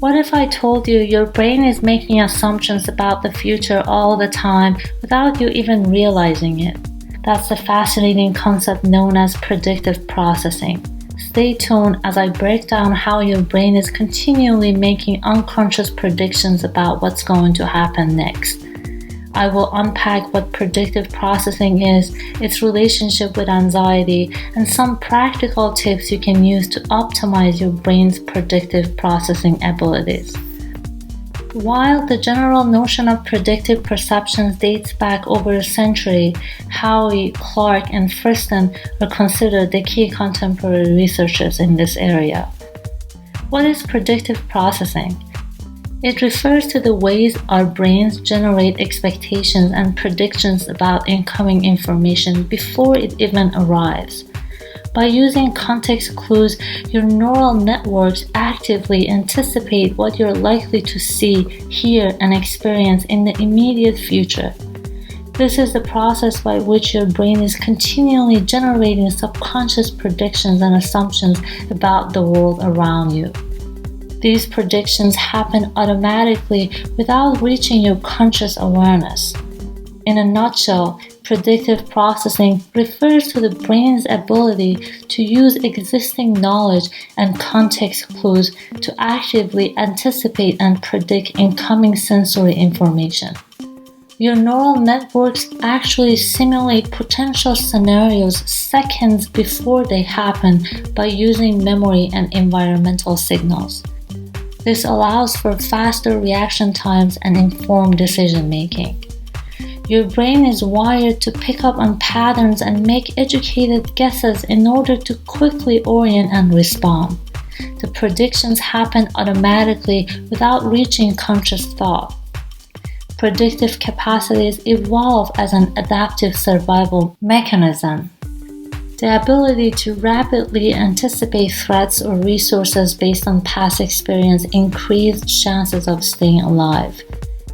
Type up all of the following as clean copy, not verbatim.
What if I told you your brain is making assumptions about the future all the time without you even realizing it? That's the fascinating concept known as predictive processing. Stay tuned as I break down how your brain is continually making unconscious predictions about what's going to happen next. I will unpack what predictive processing is, its relationship with anxiety, and some practical tips you can use to optimize your brain's predictive processing abilities. While the general notion of predictive perceptions dates back over a century, Howie, Clark, and Friston are considered the key contemporary researchers in this area. What is predictive processing? It refers to the ways our brains generate expectations and predictions about incoming information before it even arrives. By using context clues, your neural networks actively anticipate what you're likely to see, hear, and experience in the immediate future. This is the process by which your brain is continually generating subconscious predictions and assumptions about the world around you. These predictions happen automatically without reaching your conscious awareness. In a nutshell, predictive processing refers to the brain's ability to use existing knowledge and context clues to actively anticipate and predict incoming sensory information. Your neural networks actually simulate potential scenarios seconds before they happen by using memory and environmental signals. This allows for faster reaction times and informed decision making. Your brain is wired to pick up on patterns and make educated guesses in order to quickly orient and respond. The predictions happen automatically without reaching conscious thought. Predictive capacities evolve as an adaptive survival mechanism. The ability to rapidly anticipate threats or resources based on past experience increased chances of staying alive.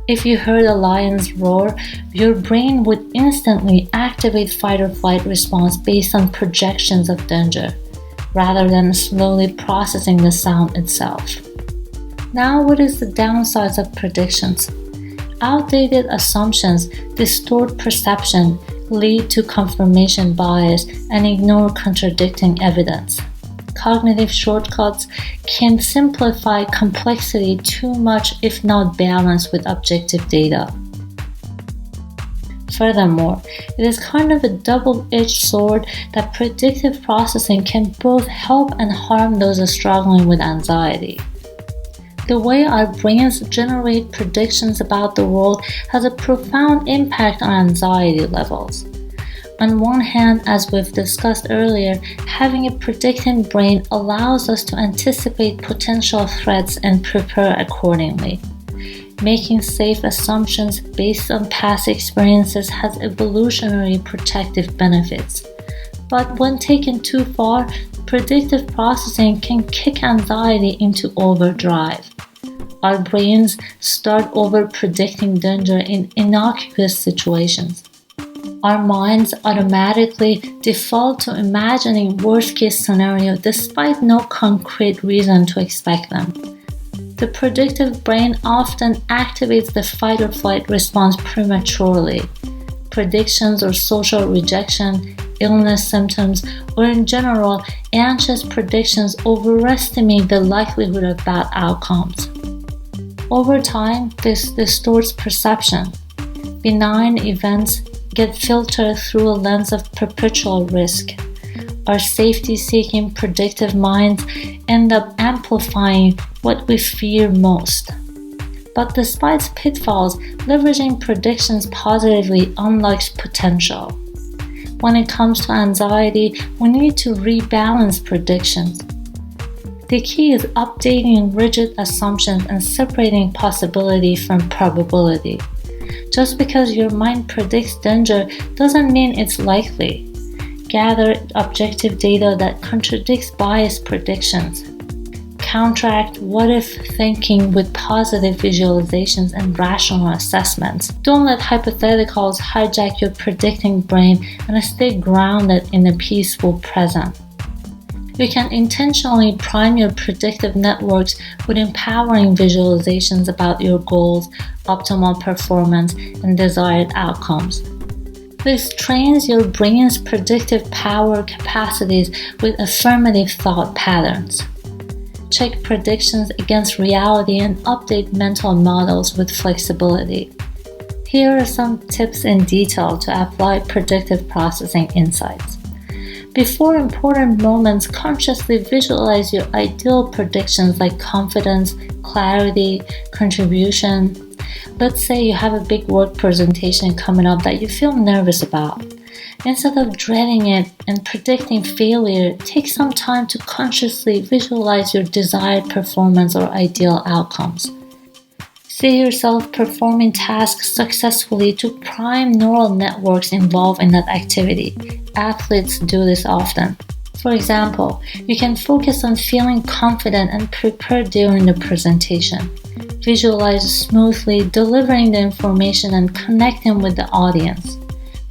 If you heard a lion's roar, your brain would instantly activate fight or flight response based on projections of danger, rather than slowly processing the sound itself. Now, what is the downsides of predictions? Outdated assumptions distort perception, lead to confirmation bias, and ignore contradicting evidence. Cognitive shortcuts can simplify complexity too much if not balanced with objective data. Furthermore, it is kind of a double-edged sword that predictive processing can both help and harm those struggling with anxiety. The way our brains generate predictions about the world has a profound impact on anxiety levels. On one hand, as we've discussed earlier, having a predicting brain allows us to anticipate potential threats and prepare accordingly. Making safe assumptions based on past experiences has evolutionary protective benefits. But when taken too far, predictive processing can kick anxiety into overdrive. Our brains start over-predicting danger in innocuous situations. Our minds automatically default to imagining worst-case scenarios despite no concrete reason to expect them. The predictive brain often activates the fight or flight response prematurely. Predictions or social rejection, illness symptoms, or in general, anxious predictions overestimate the likelihood of bad outcomes. Over time, this distorts perception. Benign events get filtered through a lens of perpetual risk. Our safety-seeking predictive minds end up amplifying what we fear most. But despite pitfalls, leveraging predictions positively unlocks potential. When it comes to anxiety, we need to rebalance predictions. The key is updating rigid assumptions and separating possibility from probability. Just because your mind predicts danger doesn't mean it's likely. Gather objective data that contradicts biased predictions. Counteract what-if thinking with positive visualizations and rational assessments. Don't let hypotheticals hijack your predicting brain and stay grounded in the peaceful present. You can intentionally prime your predictive networks with empowering visualizations about your goals, optimal performance, and desired outcomes. This trains your brain's predictive power capacities with affirmative thought patterns. Check predictions against reality and update mental models with flexibility. Here are some tips in detail to apply predictive processing insights. Before important moments, consciously visualize your ideal predictions like confidence, clarity, contribution. Let's say you have a big work presentation coming up that you feel nervous about. Instead of dreading it and predicting failure, take some time to consciously visualize your desired performance or ideal outcomes. See yourself performing tasks successfully to prime neural networks involved in that activity. Athletes do this often. For example, you can focus on feeling confident and prepared during the presentation. Visualize smoothly delivering the information and connecting with the audience.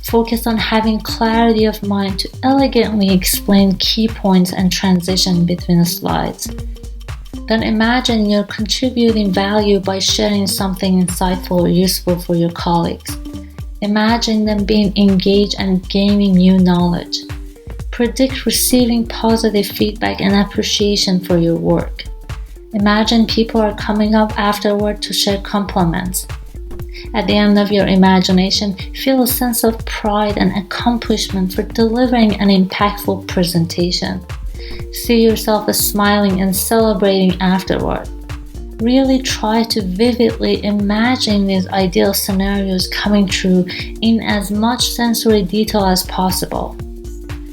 Focus on having clarity of mind to elegantly explain key points and transition between slides. Then imagine you're contributing value by sharing something insightful or useful for your colleagues. Imagine them being engaged and gaining new knowledge. Predict receiving positive feedback and appreciation for your work. Imagine people are coming up afterward to share compliments. At the end of your imagination, feel a sense of pride and accomplishment for delivering an impactful presentation. See yourself as smiling and celebrating afterward. Really try to vividly imagine these ideal scenarios coming true in as much sensory detail as possible.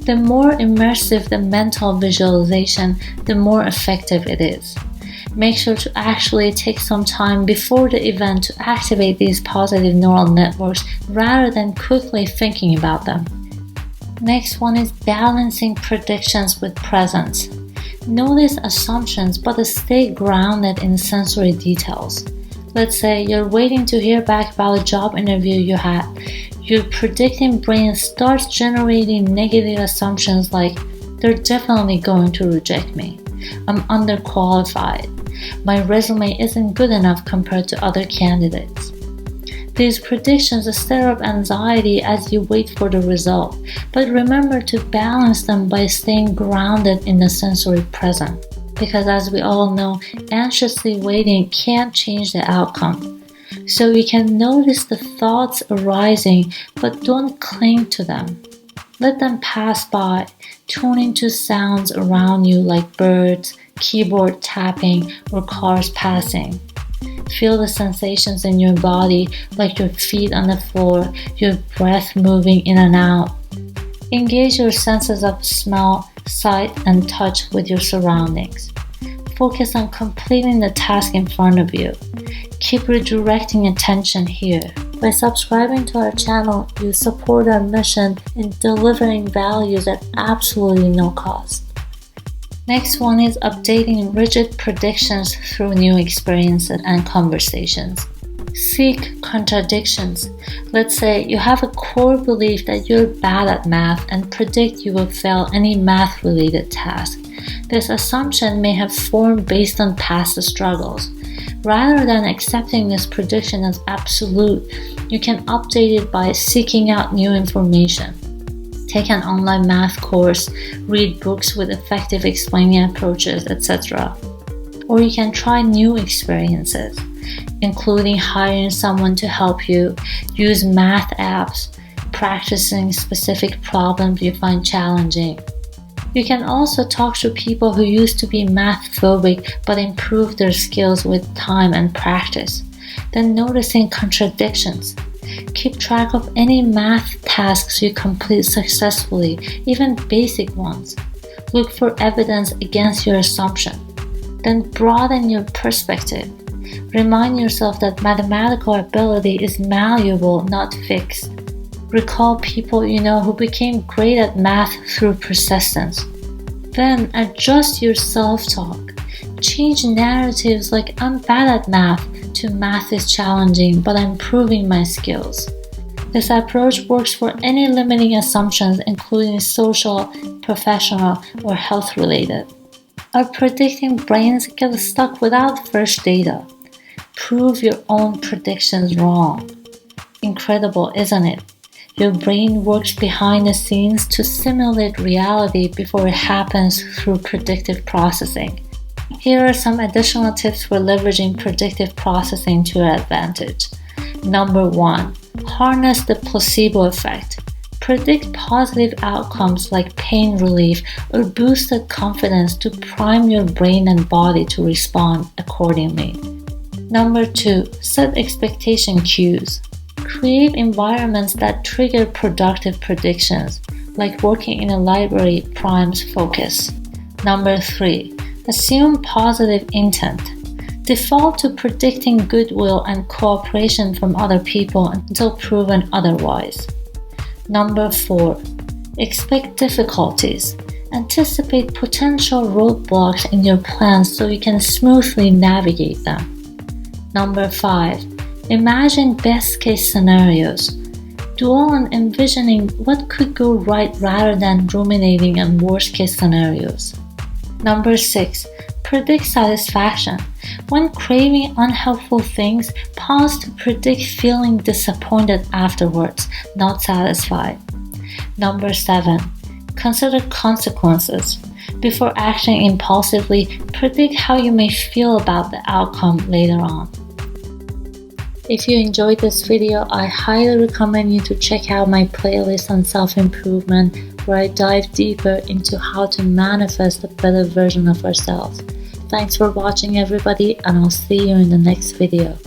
The more immersive the mental visualization, the more effective it is. Make sure to actually take some time before the event to activate these positive neural networks rather than quickly thinking about them. Next one is balancing predictions with presence. Notice assumptions but stay grounded in sensory details. Let's say you're waiting to hear back about a job interview you had. Your predicting brain starts generating negative assumptions like, they're definitely going to reject me. I'm underqualified. My resume isn't good enough compared to other candidates. These predictions stir up anxiety as you wait for the result, but remember to balance them by staying grounded in the sensory present. Because as we all know, anxiously waiting can't change the outcome. So you can notice the thoughts arising, but don't cling to them. Let them pass by, tuning to sounds around you like birds, keyboard tapping, or cars passing. Feel the sensations in your body like your feet on the floor, your breath moving in and out. Engage your senses of smell, sight, and touch with your surroundings. Focus on completing the task in front of you. Keep redirecting attention here. By subscribing to our channel, you support our mission in delivering values at absolutely no cost. Next one is updating rigid predictions through new experiences and conversations. Seek contradictions. Let's say you have a core belief that you're bad at math and predict you will fail any math-related task. This assumption may have formed based on past struggles. Rather than accepting this prediction as absolute, you can update it by seeking out new information. Take an online math course, read books with effective explaining approaches, etc. Or you can try new experiences, including hiring someone to help you, use math apps, practicing specific problems you find challenging. You can also talk to people who used to be math phobic but improved their skills with time and practice. Then noticing contradictions. Keep track of any math tasks you complete successfully, even basic ones. Look for evidence against your assumption. Then broaden your perspective. Remind yourself that mathematical ability is malleable, not fixed. Recall people you know who became great at math through persistence. Then adjust your self-talk. Change narratives like I'm bad at math to math is challenging but I'm improving my skills. This approach works for any limiting assumptions, including social, professional, or health-related. Our predicting brains get stuck without fresh data. Prove your own predictions wrong. Incredible, isn't it? Your brain works behind the scenes to simulate reality before it happens through predictive processing. Here are some additional tips for leveraging predictive processing to your advantage. Number 1. Harness the placebo effect. Predict positive outcomes like pain relief or boosted confidence to prime your brain and body to respond accordingly. Number 2. Set expectation cues. Create environments that trigger productive predictions, like working in a library primes focus. Number 3. Assume positive intent. Default to predicting goodwill and cooperation from other people until proven otherwise. Number 4. Expect difficulties. Anticipate potential roadblocks in your plans so you can smoothly navigate them. Number 5. Imagine best-case scenarios. Dwell on envisioning what could go right rather than ruminating on worst-case scenarios. Number 6. Predict satisfaction. When craving unhelpful things, pause to predict feeling disappointed afterwards, not satisfied. Number 7. Consider consequences. Before acting impulsively, predict how you may feel about the outcome later on. If you enjoyed this video, I highly recommend you to check out my playlist on self-improvement, where I dive deeper into how to manifest a better version of ourselves. Thanks for watching, everybody, and I'll see you in the next video.